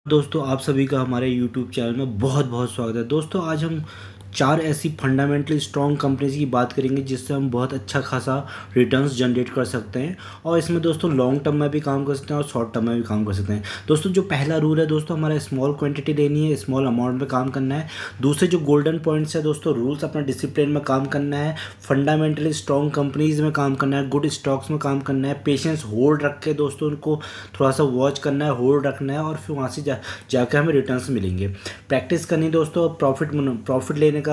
दोस्तों आप सभी का हमारे YouTube चैनल में बहुत बहुत स्वागत है। दोस्तों आज हम चार ऐसी फंडामेंटली स्ट्रॉन्ग कंपनीज की बात करेंगे जिससे हम बहुत अच्छा खासा रिटर्न्स जनरेट कर सकते हैं और इसमें दोस्तों लॉन्ग टर्म में भी काम कर सकते हैं और शॉर्ट टर्म में भी काम कर सकते हैं। दोस्तों जो पहला रूल है दोस्तों, हमारा स्मॉल क्वांटिटी लेनी है, स्मॉल अमाउंट में काम करना है। दूसरे जो गोल्डन पॉइंट्स है दोस्तों, रूल्स अपना डिसिप्लिन में काम करना है, फंडामेंटली स्ट्रॉन्ग कंपनीज में काम करना है, गुड स्टॉक्स में काम करना है, पेशेंस होल्ड रख के दोस्तों उनको थोड़ा सा वॉच करना है, होल्ड रखना है और फिर वहाँ से जाकर हमें रिटर्न्स मिलेंगे। प्रैक्टिस करनी दोस्तों, प्रॉफिट लेने का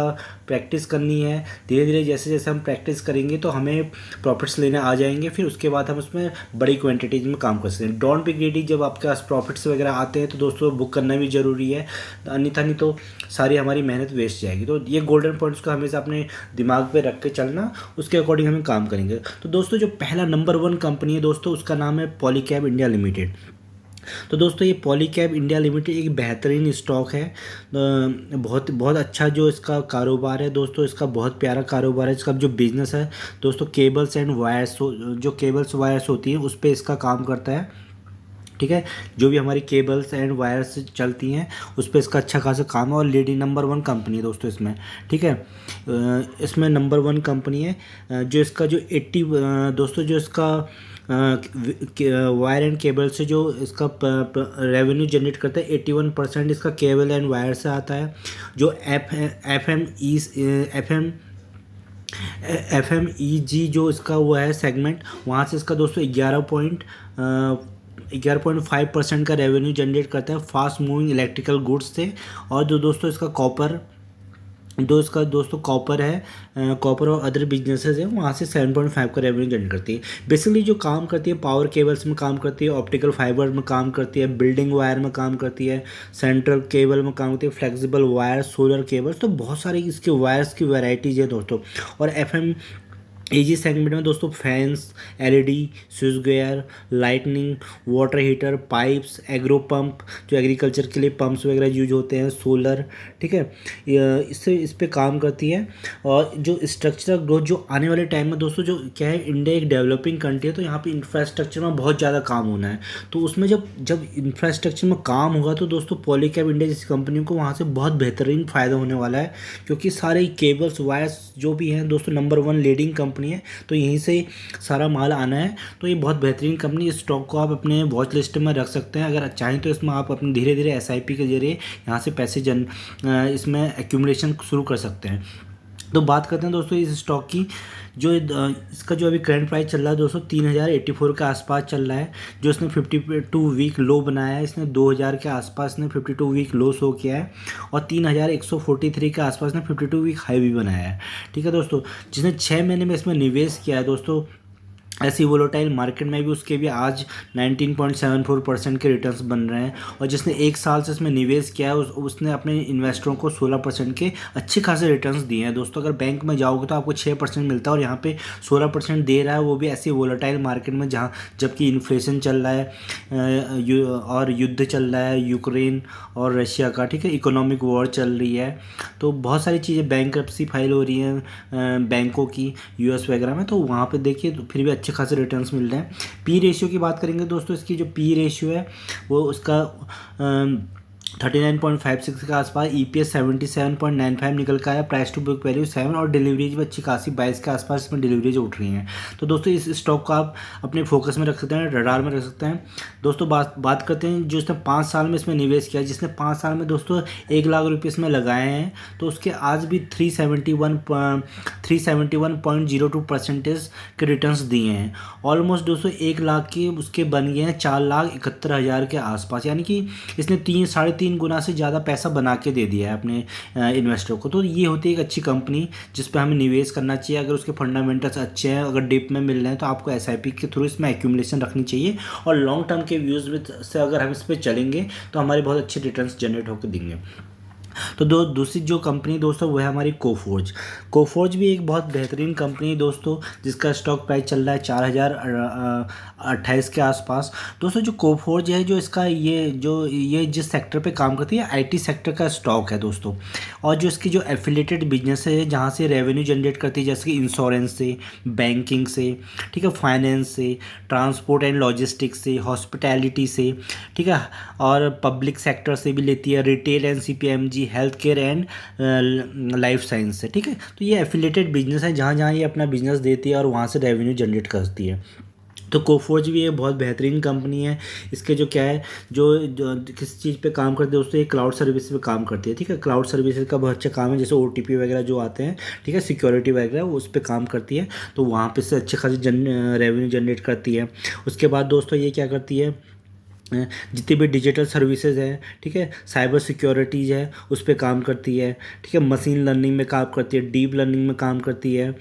प्रैक्टिस करनी है। धीरे धीरे जैसे जैसे हम प्रैक्टिस करेंगे तो हमें प्रॉफिट्स लेने आ जाएंगे, फिर उसके बाद हम उसमें बड़ी क्वांटिटीज में काम कर सकते हैं। डोंट बी ग्रीडी, जब आपके पास प्रॉफिट्स वगैरह आते हैं तो दोस्तों बुक करना भी ज़रूरी है, अन्यथा नहीं तो सारी हमारी मेहनत वेस्ट जाएगी। तो ये गोल्डन पॉइंट्स को हमेशा अपने दिमाग पे रख के चलना, उसके अकॉर्डिंग हमें काम करेंगे। तो दोस्तों जो पहला नंबर 1 कंपनी है दोस्तों, उसका नाम है पॉलीकैब इंडिया लिमिटेड। तो दोस्तों ये पॉलीकैब इंडिया लिमिटेड एक बेहतरीन स्टॉक है। बहुत बहुत अच्छा जो इसका कारोबार है दोस्तों, इसका बहुत प्यारा कारोबार है। इसका जो बिज़नेस है दोस्तों, केबल्स एंड वायर्स, जो केबल्स वायर्स होती हैं उस पर इसका काम करता है। ठीक है, जो भी हमारी केबल्स एंड वायर्स चलती हैं उस पर इसका अच्छा खासा काम है और लीडिंग नंबर 1 कंपनी है दोस्तों इसमें। ठीक है, इसमें नंबर 1 कंपनी है। जो इसका जो 80 दोस्तों जो इसका वायर एंड केबल से जो इसका रेवेन्यू जनरेट करता है, 81% इसका केबल एंड वायर से आता है। जो एफ एम ई जी जो इसका वो है सेगमेंट, वहाँ से इसका दोस्तों 11.5% का रेवेन्यू जनरेट करता है फास्ट मूविंग इलेक्ट्रिकल गुड्स से। और जो दोस्तों इसका कॉपर है, कॉपर और अदर बिजनेसेस है, वहाँ से 7.5 का रेवेन्यू जनरेट करती है। बेसिकली जो काम करती है, पावर केबल्स में काम करती है, ऑप्टिकल फाइबर में काम करती है, बिल्डिंग वायर में काम करती है, सेंट्रल केबल में काम करती है, फ्लेक्सिबल वायर, सोलर केबल्स, तो बहुत सारी इसके वायर्स की वैरायटीज़ है दोस्तों। और एफएम एजी सेगमेंट में दोस्तों fans, LED, switch gear, lightning, water heater, pipes, agro pump, जो एग्रीकल्चर के लिए पंप्स वगैरह यूज होते हैं, सोलर, ठीक है, इससे इस पे काम करती है। और जो स्ट्रक्चरल ग्रोथ जो आने वाले टाइम में दोस्तों, जो क्या है, इंडिया एक डेवलपिंग कंट्री है तो यहाँ पे इंफ्रास्ट्रक्चर में बहुत ज़्यादा काम होना है। तो उसमें जब जब इंफ्रास्ट्रक्चर में काम होगा तो दोस्तों पॉलीकैब इंडिया जैसी कंपनियों को वहाँ से बहुत बेहतरीन फ़ायदा होने वाला है, क्योंकि सारे केबल्स वायर्स जो भी हैं दोस्तों, नंबर 1 लीडिंग कंपनी है, तो यहीं से सारा माल आना है। तो ये बहुत बेहतरीन कंपनी, इस स्टॉक को आप अपने वॉच लिस्ट में रख सकते हैं। अगर चाहें तो इसमें आप अपने धीरे धीरे एसआईपी के जरिए यहाँ से पैसे इसमें एक्यूमुलेशन शुरू कर सकते हैं। तो बात करते हैं दोस्तों इस स्टॉक की। जो इसका जो अभी करंट प्राइस चल रहा है दोस्तों 3084 के आसपास चल रहा है। जो इसने 52 वीक लो बनाया है, इसने 2000 के आसपास इसने 52 वीक लो शो किया है और 3143 के आसपास ने 52 वीक हाई भी बनाया है। ठीक है दोस्तों, जिसने 6 महीने में इसमें निवेश किया है दोस्तों, ऐसी वोलेटाइल मार्केट में भी उसके भी आज 19.74% के रिटर्न्स बन रहे हैं। और जिसने 1 साल से इसमें निवेश किया है उसने अपने इन्वेस्टरों को 16% के अच्छे खासे रिटर्न्स दिए हैं दोस्तों। अगर बैंक में जाओगे तो आपको 6% मिलता है और यहाँ पे 16% दे रहा है, वो भी ऐसी वोलेटाइल मार्केट में जहाँ जबकि इन्फ्लेशन चल रहा है और युद्ध चल रहा है यूक्रेन और रशिया का। ठीक है, इकोनॉमिक वॉर चल रही है, तो बहुत सारी चीज़ें, बैंक्रप्सी फाइल हो रही हैं बैंकों की यूएस वगैरह में, तो वहाँ पे देखिए तो फिर भी अच्छे खासे रिटर्न्स मिल रहे हैं। पी रेशियो की बात करेंगे दोस्तों, इसकी जो पी रेशियो है वो उसका 39.56 के आसपास, EPS 77.95 निकल का है, प्राइस टू बुक वैल्यू 7 और डिलीवरीज भी अच्छी खासी 22 के आसपास इसमें डिलीवरीज उठ रही हैं। तो दोस्तों इस स्टॉक को आप अपने फोकस में रख सकते हैं, रडार में रख सकते हैं। दोस्तों बात करते हैं जो इसने 5 साल में इसमें निवेश किया, जिसने 5 साल में दोस्तों 1 लाख रुपये इसमें लगाए हैं, तो उसके आज भी 371.02% के रिटर्न्स दिए हैं। ऑलमोस्ट दोस्तों 1 लाख के उसके बन गए हैं 4,71,000 के आसपास, यानी कि इसने 3 गुना से ज़्यादा पैसा बना के दे दिया है अपने इन्वेस्टर को। तो ये होती है एक अच्छी कंपनी जिस पे हमें निवेश करना चाहिए। अगर उसके फंडामेंटल्स अच्छे हैं, अगर डिप में मिल रहे हैं, तो आपको एसआईपी के थ्रू इसमें एक्यूमुलेशन रखनी चाहिए और लॉन्ग टर्म के व्यूज़ से अगर हम इस पर चलेंगे तो हमारे बहुत अच्छे रिटर्न्स जनरेट होकर देंगे। तो दूसरी जो कंपनी दोस्तों वो है हमारी कोफोर्ज। कोफोर्ज भी एक बहुत बेहतरीन कंपनी है दोस्तों, जिसका स्टॉक प्राइस चल रहा है 4028 के आसपास। दोस्तों जो कोफोर्ज है, जो इसका ये जिस सेक्टर पे काम करती है आईटी सेक्टर का स्टॉक है दोस्तों। और जो इसकी जो एफिलेटेड बिजनेस है जहाँ से रेवेन्यू जनरेट करती है, जैसे कि इंश्योरेंस से, बैंकिंग से, ठीक है, फाइनेंस से, ट्रांसपोर्ट एंड लॉजिस्टिक्स से, हॉस्पिटैलिटी से, ठीक है, और पब्लिक सेक्टर से भी लेती है, retail and CPMG, health care and life science से, ठीक है। तो ये एफिलेटेड बिजनेस है जहाँ जहाँ ये अपना बिजनेस देती है और वहाँ से रेवेन्यू जनरेट करती है। तो कोफोर्ज भी एक बहुत बेहतरीन कंपनी है। इसके जो क्या है, जो किस चीज़ पे काम करते हैं दोस्तों, ये क्लाउड सर्विस पे काम करती है, ठीक है। क्लाउड सर्विसेज का बहुत अच्छा काम है, जैसे ओटीपी वगैरह जो आते हैं, ठीक है, सिक्योरिटी वगैरह वो उस पर काम करती है। तो वहाँ पे से अच्छे खासी रेवेन्यू जनरेट करती है। उसके बाद दोस्तों ये क्या करती है, जितनी भी डिजिटल सर्विसेज है, ठीक है, साइबर सिक्योरिटीज़ है, उस पर काम करती है, ठीक है, मशीन लर्निंग में काम करती है, डीप लर्निंग में काम करती है,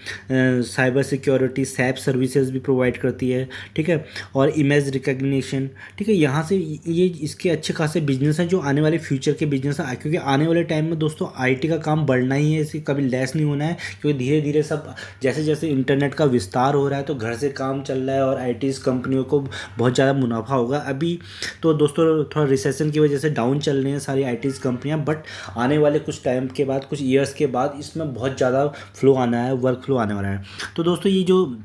साइबर सिक्योरिटी सैप सर्विसेज भी प्रोवाइड करती है, ठीक है, और इमेज रिकग्निशन, ठीक है। यहाँ से ये इसके अच्छे खासे बिजनेस हैं जो आने वाले फ्यूचर के बिजनेस हैं, क्योंकि आने वाले टाइम में दोस्तों आईटी का काम बढ़ना ही है, इसकी कभी लेस नहीं होना है, क्योंकि धीरे धीरे सब जैसे जैसे इंटरनेट का विस्तार हो रहा है तो घर से काम चल रहा है और आईटी कंपनियों को बहुत ज़्यादा मुनाफा होगा। अभी तो दोस्तों थोड़ा रिसेशन की वजह से डाउन चल रही हैं सारी आईटीज़ कंपनियां, बट आने वाले कुछ टाइम के बाद, कुछ ईयर्स के बाद इसमें बहुत ज़्यादा फ्लो आना है, वर्क फ्लो आने वाला है। तो दोस्तों ये जो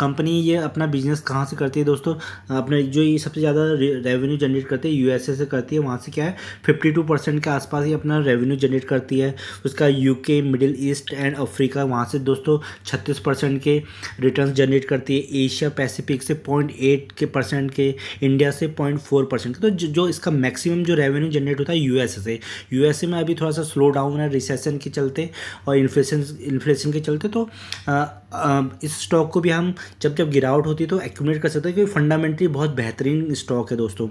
कंपनी ये अपना बिजनेस कहाँ से करती है दोस्तों, अपने जो ये सबसे ज़्यादा रेवेन्यू जनरेट करती है यूएसए से करती है। वहाँ से क्या है 52% के आसपास ही अपना रेवेन्यू जनरेट करती है। उसका UK, middle east and Africa, वहाँ से दोस्तों 36% के रिटर्न्स जनरेट करती है। एशिया पैसिफिक से 0.8% के, इंडिया से 0.4% के। तो जो इसका मैक्सिमम जो रेवेन्यू जनरेट होता है यूएसए से। यूएसए में अभी थोड़ा सा स्लो डाउन है रिसेशन के चलते और इन्फ्लेशन के चलते। तो इस स्टॉक को भी हम जब गिरावट होती है तो एक्यूमुलेट कर सकते हैं, क्योंकि फंडामेंटली बहुत बेहतरीन स्टॉक है दोस्तों।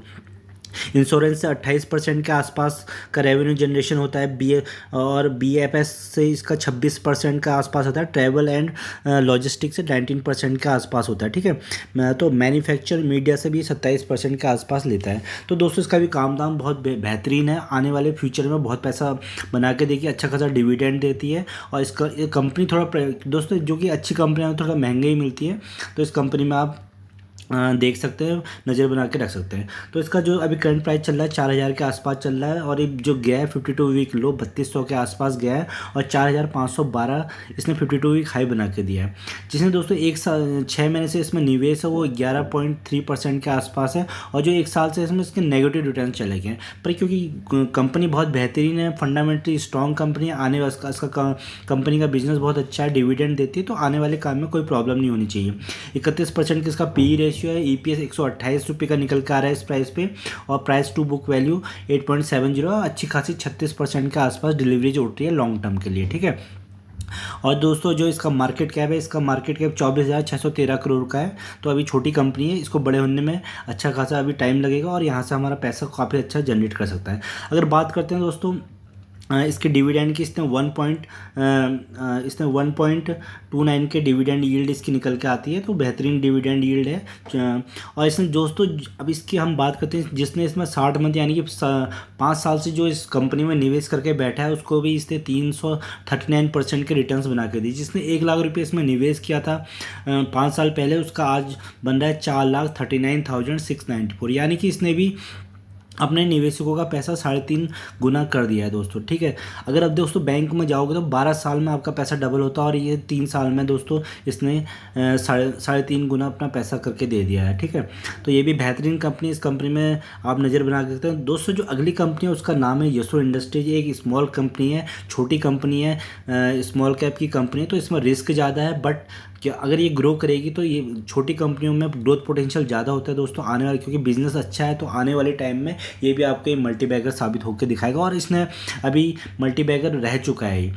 इंश्योरेंस से 28% के आसपास का रेवेन्यू जनरेशन होता है, और बीएफएस से इसका 26% के आसपास होता है। ट्रैवल एंड लॉजिस्टिक्स से 19% के आसपास होता है, ठीक है। तो मैन्युफैक्चर मीडिया से भी 27% के आसपास लेता है। तो दोस्तों इसका भी काम दाम बहुत बेहतरीन है, आने वाले फ्यूचर में बहुत पैसा बना के देगी, अच्छा खासा डिविडेंड देती है। और इसका ये कंपनी थोड़ा दोस्तों जो कि अच्छी कंपनियाँ थोड़ा महंगे ही मिलती है, तो इस कंपनी में आप देख सकते हैं, नज़र बना के रख सकते हैं। तो इसका जो अभी करंट प्राइस चल रहा है 4000 के आसपास चल रहा है, और ये जो गया है 52 वीक लो 3200 के आसपास गया है, और 4512 इसने 52 वीक हाई बना के दिया है। जिसने दोस्तों 6 महीने से इसमें निवेश है वो 11.3% के आसपास है, और जो 1 साल से इसमें इसके नेगेटिव रिटर्न चले गए हैं। पर क्योंकि कंपनी बहुत बेहतरीन है, फंडामेंटली स्ट्रॉन्ग कंपनी है, आने वाला इसका कंपनी का बिजनेस बहुत अच्छा है, डिविडेंड देती है, तो आने वाले काम में कोई प्रॉब्लम नहीं होनी चाहिए। 31% की इसका पी रेशियो है। ईपीएस 128 रुपये का निकल के आ रहा है इस प्राइस पे, और प्राइस टू बुक वैल्यू 8.70, अच्छी खासी 36% के आसपास डिलीवरी उठ रही है लॉन्ग टर्म के लिए, ठीक है। और दोस्तों जो इसका मार्केट कैप है, इसका मार्केट कैप 24,613 करोड़ का है। तो अभी छोटी कंपनी है, इसको बड़े होने में अच्छा खासा अभी टाइम लगेगा, और यहाँ से हमारा पैसा काफ़ी अच्छा जनरेट कर सकता है। अगर बात करते हैं दोस्तों इसके डिविडेंड की, इसने 1.29 के डिविडेंड यील्ड इसकी निकल के आती है, तो बेहतरीन डिविडेंड यील्ड है। और इसमें दोस्तों अब इसकी हम बात करते हैं, जिसने इसमें 60 मंथ यानी कि 5 साल से जो इस कंपनी में निवेश करके बैठा है, उसको भी इसने 339% के रिटर्न्स बना के दी। जिसने 1 लाख रुपये इसमें निवेश किया था 5 साल पहले, उसका आज बन रहा है 4,39,694, यानी कि इसने भी अपने निवेशकों का पैसा 3.5 गुना कर दिया है दोस्तों, ठीक है। अगर अब दोस्तों बैंक में जाओगे तो 12 साल में आपका पैसा डबल होता है, और ये 3 साल में दोस्तों इसने 3.5 गुना अपना पैसा करके दे दिया है, ठीक है। तो ये भी बेहतरीन कंपनी, इस कंपनी में आप नज़र बना के सकते हैं दोस्तों। जो अगली कंपनी है उसका नाम है यसो इंडस्ट्रीज। एक स्मॉल कंपनी है, छोटी कंपनी है, स्मॉल कैप की कंपनी है, तो इसमें रिस्क ज़्यादा है, बट कि अगर ये ग्रो करेगी तो ये छोटी कंपनियों में ग्रोथ पोटेंशियल ज़्यादा होता है दोस्तों आने वाले, क्योंकि बिज़नेस अच्छा है, तो आने वाले टाइम में ये भी आपको एक मल्टीबैगर साबित होकर दिखाएगा, और इसने अभी मल्टीबैगर रह चुका है।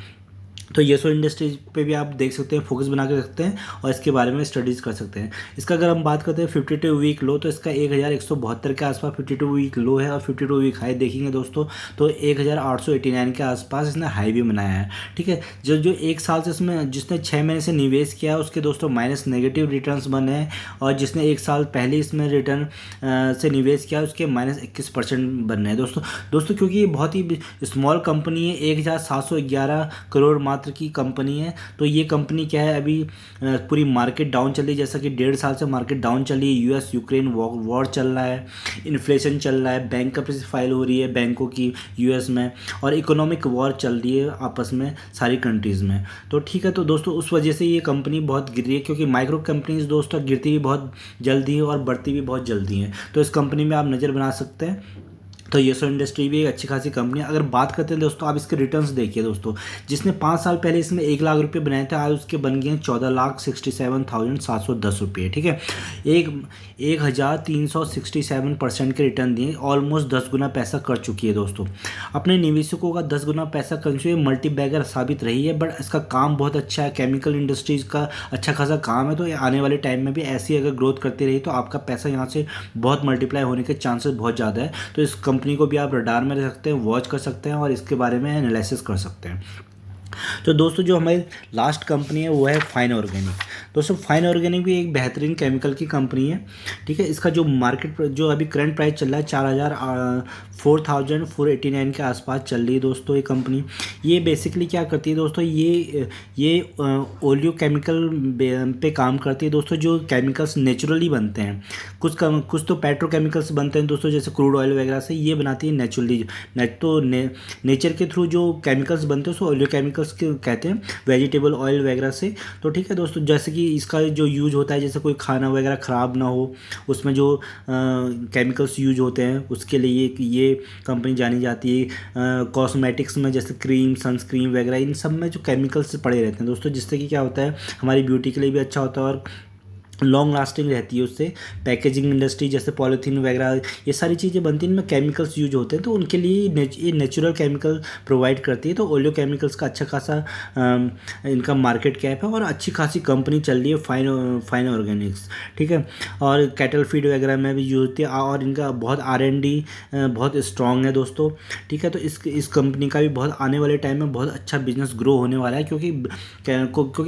तो येसो इंडस्ट्रीज पे भी आप देख सकते हैं, फोकस बना के रखते हैं और इसके बारे में स्टडीज़ कर सकते हैं। इसका अगर हम बात करते हैं 52 वीक लो, तो इसका 1172 के आसपास 52 वीक लो है और 52 वीक हाई देखेंगे दोस्तों तो 1889 के आसपास इसने हाई भी बनाया है। ठीक है, जो जो एक साल से इसमें जिसने 6 महीने से निवेश किया है उसके दोस्तों माइनस नेगेटिव रिटर्न्स बने हैं, और जिसने एक साल पहले इसमें रिटर्न से निवेश किया उसके -21% बन रहे हैं दोस्तों क्योंकि ये बहुत ही स्मॉल कंपनी है, 1711 करोड़ मात्र की कंपनी है। तो ये कंपनी क्या है, अभी पूरी मार्केट डाउन चल रही है, जैसा कि 1.5 साल से मार्केट डाउन चल रही है, यूएस यूक्रेन वॉर चल रहा है, इन्फ्लेशन चल रहा है, बैंकरप्सी फाइल हो रही है बैंकों की यूएस में, और इकोनॉमिक वॉर चल रही है आपस में सारी कंट्रीज़ में। तो ठीक है, तो दोस्तों उस वजह से ये कंपनी बहुत गिर रही है, क्योंकि माइक्रो कंपनीज दोस्तों गिरती भी बहुत जल्दी है और बढ़ती भी बहुत जल्दी है। तो इस कंपनी में आप नज़र बना सकते हैं। तो येसो इंडस्ट्री भी एक अच्छी खासी कंपनी है। अगर बात करते हैं दोस्तों, आप इसके रिटर्न्स देखिए दोस्तों, जिसने 5 साल पहले इसमें 1 लाख रुपये बनाए थे, आज उसके बन गए हैं 14,67,710 रुपये। ठीक है, 1367% के रिटर्न दिए, ऑलमोस्ट 10 गुना पैसा कर चुकी है दोस्तों। अपने निवेशकों का 10 गुना पैसा कर चुकी है, मल्टी बैगर साबित रही है। बट इसका काम बहुत अच्छा है, केमिकल इंडस्ट्रीज़ का अच्छा खासा काम है। तो आने वाले टाइम में भी ऐसी अगर ग्रोथ करती रही तो आपका पैसा यहाँ से बहुत मल्टीप्लाई होने के चांसेस बहुत ज़्यादा है। तो इस कंपनी को भी आप रडार में रख सकते हैं, वॉच कर सकते हैं और इसके बारे में एनालिसिस कर सकते हैं। तो दोस्तों जो हमारी लास्ट कंपनी है वो है फाइन ऑर्गेनिक। दोस्तों फाइन ऑर्गेनिक भी एक बेहतरीन केमिकल की कंपनी है। ठीक है, इसका जो मार्केट जो अभी करंट प्राइस चल रहा है 4,489 के आसपास चल रही है दोस्तों ये कंपनी। ये बेसिकली क्या करती है दोस्तों, ये ओलियो केमिकल पे काम करती है दोस्तों, जो केमिकल्स नेचुरली बनते हैं। कुछ तो पेट्रोकेमिकल्स बनते हैं दोस्तों, जैसे क्रूड ऑयल वगैरह से, ये बनाती है नेचुरली। नेचर के थ्रू जो केमिकल्स बनते हैं उसको ओलियो केमिकल्स कहते हैं, वेजिटेबल ऑयल वगैरह से। तो ठीक है दोस्तों, जैसे कि इसका जो यूज होता है, जैसे कोई खाना वगैरह ख़राब ना हो, उसमें जो केमिकल्स यूज होते हैं उसके लिए ये कंपनी जानी जाती है। कॉस्मेटिक्स में जैसे क्रीम, सनस्क्रीन वगैरह, इन सब में जो केमिकल्स पड़े रहते हैं दोस्तों, जिससे कि क्या होता है हमारी ब्यूटी के लिए भी अच्छा होता है और लॉन्ग लास्टिंग रहती है उससे। पैकेजिंग इंडस्ट्री जैसे पॉलीथीन वगैरह, ये सारी चीज़ें बनती हैं, इनमें केमिकल्स यूज होते हैं, तो उनके लिए ये नेचुरल केमिकल प्रोवाइड करती है। तो ओलियो केमिकल्स का अच्छा खासा इनका मार्केट कैप है और अच्छी खासी कंपनी चल रही है फाइन ऑर्गेनिक्स। ठीक है, और कैटल फीड वगैरह में भी यूज होती है और इनका बहुत R&D बहुत स्ट्रॉन्ग है दोस्तों। ठीक है, तो इस कंपनी का भी बहुत आने वाले टाइम में बहुत अच्छा बिजनेस ग्रो होने वाला है, क्योंकि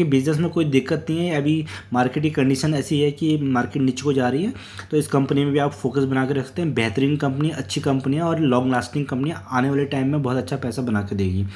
बिजनेस में कोई दिक्कत नहीं है। अभी मार्केट की कंडीशन ऐसी है कि मार्केट नीचे को जा रही है। तो इस कंपनी में भी आप फोकस बना के रख सकते हैं। बेहतरीन कंपनी, अच्छी कंपनी है और लॉन्ग लास्टिंग कंपनी, आने वाले टाइम में बहुत अच्छा पैसा बना के देगी।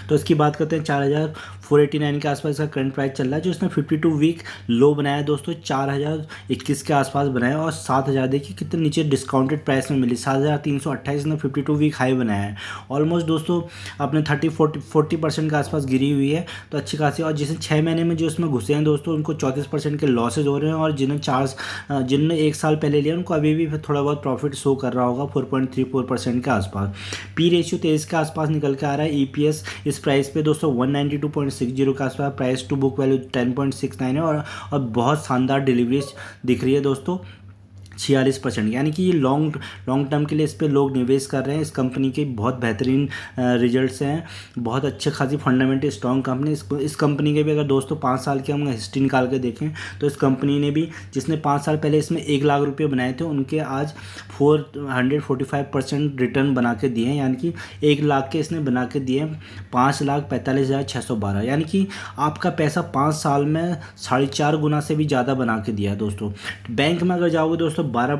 तो इसकी बात करते हैं, 4,489 के आसपास इसका करंट प्राइस चल रहा है। जो इसने 52 वीक लो बनाया है दोस्तों, 4,021 के आसपास बनाया और 7,000 देखिए कितने नीचे डिस्काउंटेड प्राइस में मिली, 7,328 ने 52 वीक हाई बनाया है। ऑलमोस्ट दोस्तों अपने 40% के आसपास गिरी हुई है, तो अच्छी खासी। और जिसने 6 महीने में जो इसमें घुसे हैं दोस्तों, उनको 34% के लॉसेज हो रहे हैं, और जिन्होंने 1 साल पहले लिया उनको अभी भी थोड़ा बहुत प्रॉफिट शो कर रहा होगा 4.34% के आसपास। पी रेशियो 23 के आसपास निकल के आ रहा है। EPS इस प्राइस पे दोस्तों 192.60 का आसपास, प्राइस टू बुक वैल्यू 10.69 है, और बहुत शानदार डिलीवरीज दिख रही है दोस्तों 46%। यानी कि ये लॉन्ग टर्म के लिए इस पर लोग निवेश कर रहे हैं। इस कंपनी के बहुत बेहतरीन रिजल्ट्स हैं, बहुत अच्छे खासी फंडामेंटल स्ट्रॉन्ग कंपनी। इस कंपनी के भी अगर दोस्तों 5 साल की हम हिस्ट्री निकाल के देखें तो इस कंपनी ने भी, जिसने 5 साल पहले इसमें 1 लाख रुपये बनाए थे, उनके आज 445% रिटर्न बना के दिए हैं। यानी कि 1 लाख के इसने बना के दिए 5,45,612। यानी कि आपका पैसा 5 साल में 4.5 गुना से भी ज़्यादा बना के दिया है दोस्तों। बैंक में अगर जाओगे दोस्तों 12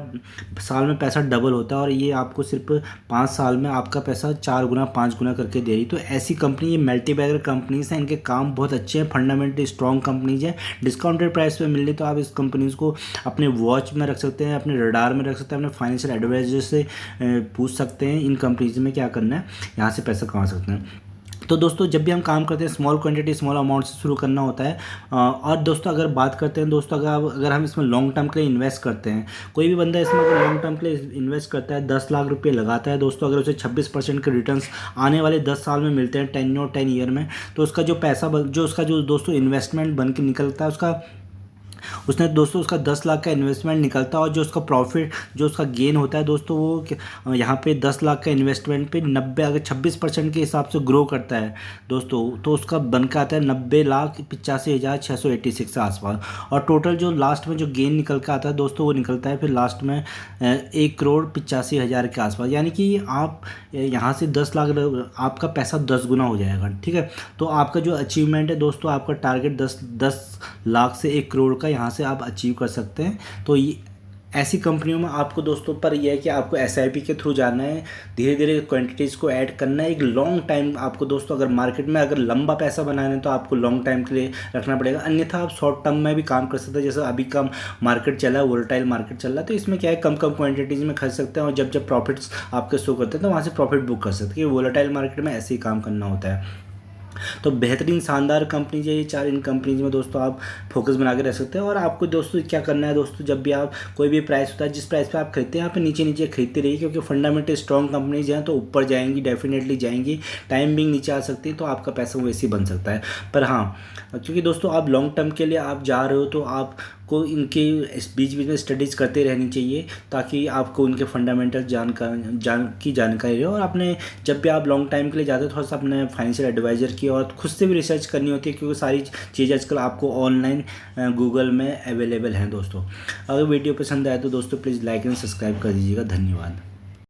साल में पैसा डबल होता है, और ये आपको सिर्फ 5 साल में आपका पैसा 4 गुना 5 गुना करके दे रही। तो ऐसी कंपनी, ये मल्टीबैगर कंपनीज हैं, इनके काम बहुत अच्छे हैं, फंडामेंटली स्ट्रॉन्ग कंपनीज हैं, डिस्काउंटेड प्राइस पे मिल रही। तो आप इस कंपनीज को अपने वॉच में रख सकते हैं, अपने रडार में रख सकते हैं, अपने फाइनेंशियल एडवाइजर से पूछ सकते हैं इन कंपनीज में क्या करना है, यहाँ से पैसा कमा सकते हैं। तो दोस्तों जब भी हम काम करते हैं स्मॉल क्वांटिटी स्मॉल अमाउंट से शुरू करना होता है। और दोस्तों अगर बात करते हैं दोस्तों, अगर हम इसमें लॉन्ग टर्म के लिए इन्वेस्ट करते हैं, कोई भी बंदा इसमें अगर लॉन्ग टर्म के लिए इन्वेस्ट करता है, 10 लाख रुपये लगाता है दोस्तों, अगर उसे 26% के रिटर्न्स आने वाले 10 साल में मिलते हैं 10 ईयर में, तो उसका जो पैसा जो उसका जो दोस्तों इन्वेस्टमेंट बन के निकलता है, उसने दोस्तों उसका 10 लाख का इन्वेस्टमेंट निकलता है और जो उसका प्रॉफिट जो उसका गेन होता है दोस्तों वो यहाँ पे 10 लाख का इन्वेस्टमेंट पे 90 अगर 26% के हिसाब से ग्रो करता है दोस्तों तो उसका बन के आता है 90,85,686 के आसपास। और टोटल जो लास्ट में जो गेन निकल के आता है दोस्तों वो निकलता है फिर लास्ट में 1,85,00,000 के आसपास। यानी कि आप यहाँ से 10 लाख आपका पैसा 10 गुना हो जाएगा। ठीक है, तो आपका जो अचीवमेंट है दोस्तों आपका टारगेट 10 लाख से 1 करोड़ का यहाँ से आप अचीव कर सकते हैं। तो ये ऐसी कंपनियों में आपको दोस्तों पर यह है कि आपको SIP के थ्रू जाना है, धीरे धीरे क्वांटिटीज़ को ऐड करना है। एक लॉन्ग टाइम आपको दोस्तों अगर मार्केट में अगर लंबा पैसा बनाना है तो आपको लॉन्ग टाइम के लिए रखना पड़ेगा, अन्यथा आप शॉर्ट टर्म में भी काम कर सकते हैं। जैसे अभी कम मार्केट चला है, वोलेटाइल मार्केट चल रहा है, तो इसमें क्या है कम क्वांटिटीज़ में खरीद सकते हैं और जब प्रॉफिट्स आपके शो करते हैं तो वहाँ से प्रॉफिट बुक कर सकते हैं। वोलेटाइल मार्केट में ऐसे ही काम करना होता है। तो बेहतरीन शानदार कंपनी है ये 4। इन कंपनीज में दोस्तों आप फोकस बना के रख सकते हैं। और आपको दोस्तों क्या करना है दोस्तों, जब भी आप कोई भी प्राइस होता है जिस प्राइस पे आप खरीदते हैं यहाँ पे नीचे नीचे खरीदते रहिए, क्योंकि फंडामेंटल स्ट्रॉन्ग कंपनीज हैं तो ऊपर जाएंगी, डेफिनेटली जाएंगी। टाइम बिंग नीचे आ सकती है तो आपका पैसा वैसे ही बन सकता है। पर हाँ, क्योंकि दोस्तों आप लॉन्ग टर्म के लिए आप जा रहे हो तो आपको इनके इस बीच में स्टडीज़ करते रहनी चाहिए ताकि आपको उनके फंडामेंटल जानकारी हो। और अपने जब भी आप लॉन्ग टाइम के लिए जाते हो थोड़ा सा अपने फाइनेंशियल एडवाइज़र की और खुद से भी रिसर्च करनी होती है, क्योंकि सारी चीज़ें आजकल आपको ऑनलाइन गूगल में अवेलेबल हैं दोस्तों। अगर वीडियो पसंद आए तो दोस्तों प्लीज़ लाइक एंड सब्सक्राइब कर दीजिएगा। धन्यवाद।